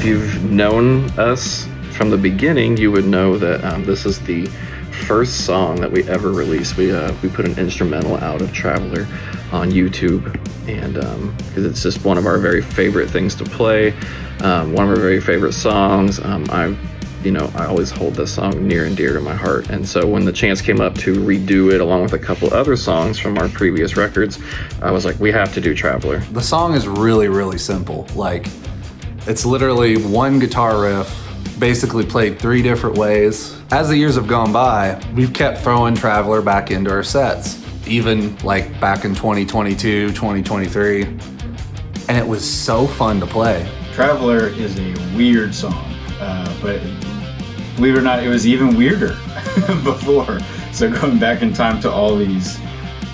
you've known us from the beginning, you would know that this is the first song that we ever released. We put an instrumental out of Traveler on YouTube, and because it's just one of our very favorite things to play, one of our very favorite songs. I always hold this song near and dear to my heart, and so when the chance came up to redo it along with a couple other songs from our previous records, I was like, we have to do Traveler. The song is really, really simple. Like, it's literally one guitar riff, basically played three different ways. As the years have gone by, we've kept throwing Traveler back into our sets, even like back in 2022, 2023, and it was so fun to play. Traveler is a weird song, but believe it or not, it was even weirder before. So going back in time to all these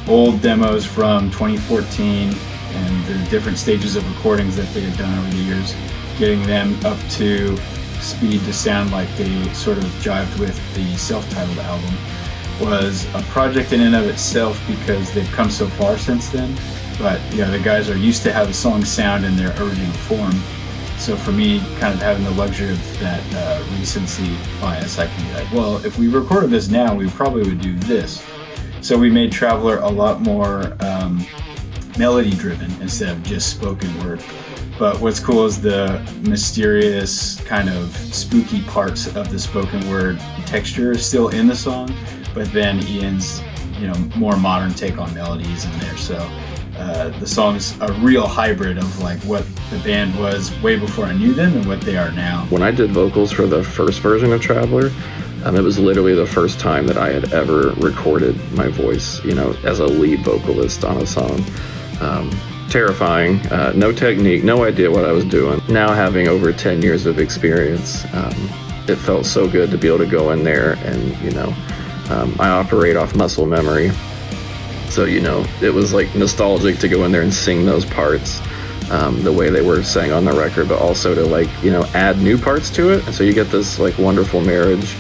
old demos from 2014 and the different stages of recordings that they had done over the years, getting them up to speed to sound like they sort of jived with the self-titled album was a project in and of itself, because they've come so far since then. But the guys are used to how the songs sound in their original form. So for me, kind of having the luxury of that recency bias, I can be like, well, if we recorded this now, we probably would do this. So we made Traveler a lot more melody-driven instead of just spoken word. But what's cool is the mysterious, kind of spooky parts of the spoken word texture is still in the song, but then Ian's, more modern take on melodies in there. So the song's a real hybrid of like what the band was way before I knew them and what they are now. When I did vocals for the first version of Traveler, it was literally the first time that I had ever recorded my voice, as a lead vocalist on a song. Terrifying, no technique, no idea what I was doing. Now having over 10 years of experience, it felt so good to be able to go in there and, I operate off muscle memory. So, it was like nostalgic to go in there and sing those parts the way they were sang on the record, but also to add new parts to it. And so you get this wonderful marriage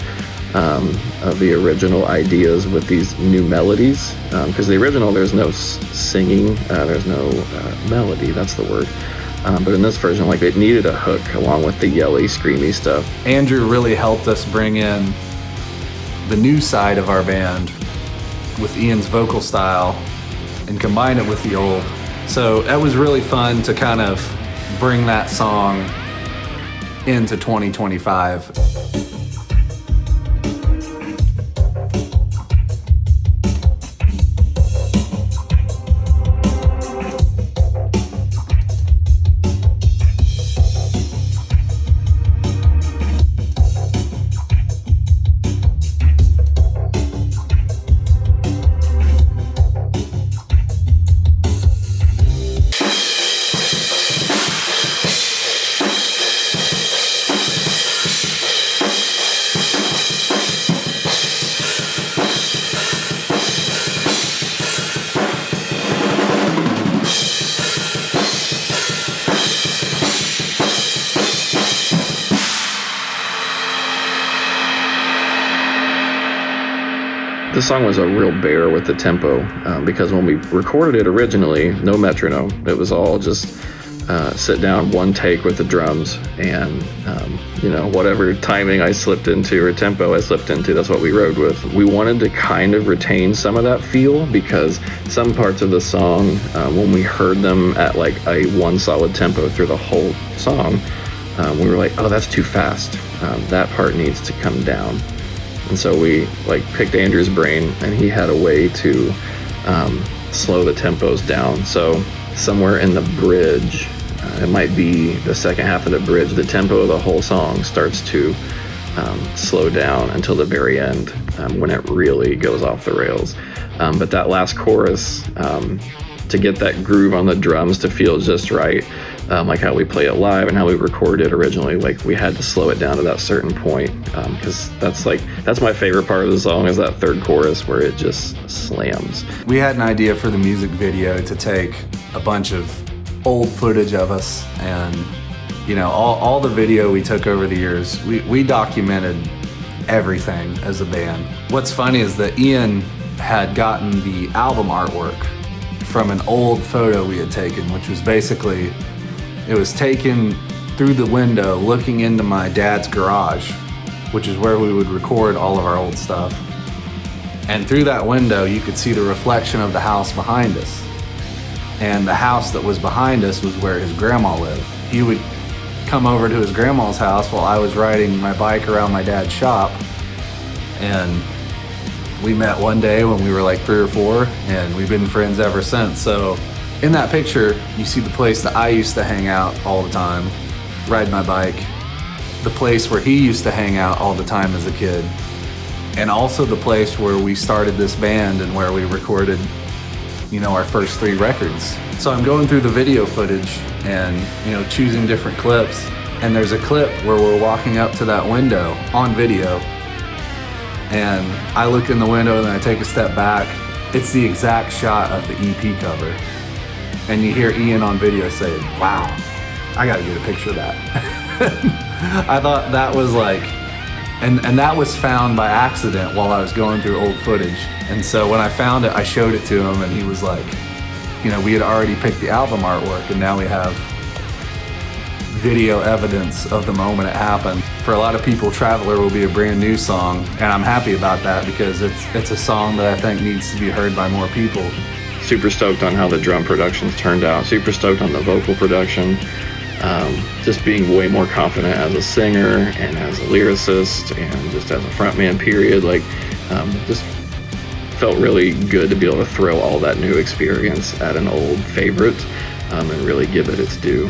of the original ideas with these new melodies. Because the original, there's no singing, there's no melody, that's the word. But in this version, it needed a hook along with the yelly, screamy stuff. Andrew really helped us bring in the new side of our band with Ian's vocal style and combine it with the old. So it was really fun to kind of bring that song into 2025. This song was a real bear with the tempo because when we recorded it originally, no metronome. It was all just sit down, one take with the drums, and whatever timing I slipped into or tempo I slipped into, that's what we rode with. We wanted to kind of retain some of that feel because some parts of the song, when we heard them at a one solid tempo through the whole song, we were like, oh, that's too fast. That part needs to come down. And so we picked Andrew's brain, and he had a way to slow the tempos down. So somewhere in the bridge, it might be the second half of the bridge, the tempo of the whole song starts to slow down until the very end when it really goes off the rails. But that last chorus, to get that groove on the drums to feel just right, like how we play it live and how we recorded it originally, we had to slow it down to that certain point, because that's my favorite part of the song is that third chorus where it just slams. We had an idea for the music video to take a bunch of old footage of us and all the video we took over the years. We documented everything as a band. What's funny is that Ian had gotten the album artwork from an old photo we had taken, which was basically, it was taken through the window looking into my dad's garage, which is where we would record all of our old stuff. And through that window, you could see the reflection of the house behind us. And the house that was behind us was where his grandma lived. He would come over to his grandma's house while I was riding my bike around my dad's shop. And we met one day when we were like 3 or 4, and we've been friends ever since. So in that picture, you see the place that I used to hang out all the time, ride my bike, the place where he used to hang out all the time as a kid, and also the place where we started this band and where we recorded, our first 3 records. So I'm going through the video footage and, choosing different clips, and there's a clip where we're walking up to that window on video, and I look in the window and then I take a step back. It's the exact shot of the EP cover. And you hear Ian on video say, "Wow, I gotta get a picture of that." I thought that was like, and that was found by accident while I was going through old footage. And so when I found it, I showed it to him, and he was like, we had already picked the album artwork, and now we have video evidence of the moment it happened. For a lot of people, Traveler will be a brand new song, and I'm happy about that because it's a song that I think needs to be heard by more people. Super stoked on how the drum productions turned out. Super stoked on the vocal production. Just being way more confident as a singer and as a lyricist and just as a frontman, period. Just felt really good to be able to throw all that new experience at an old favorite and really give it its due.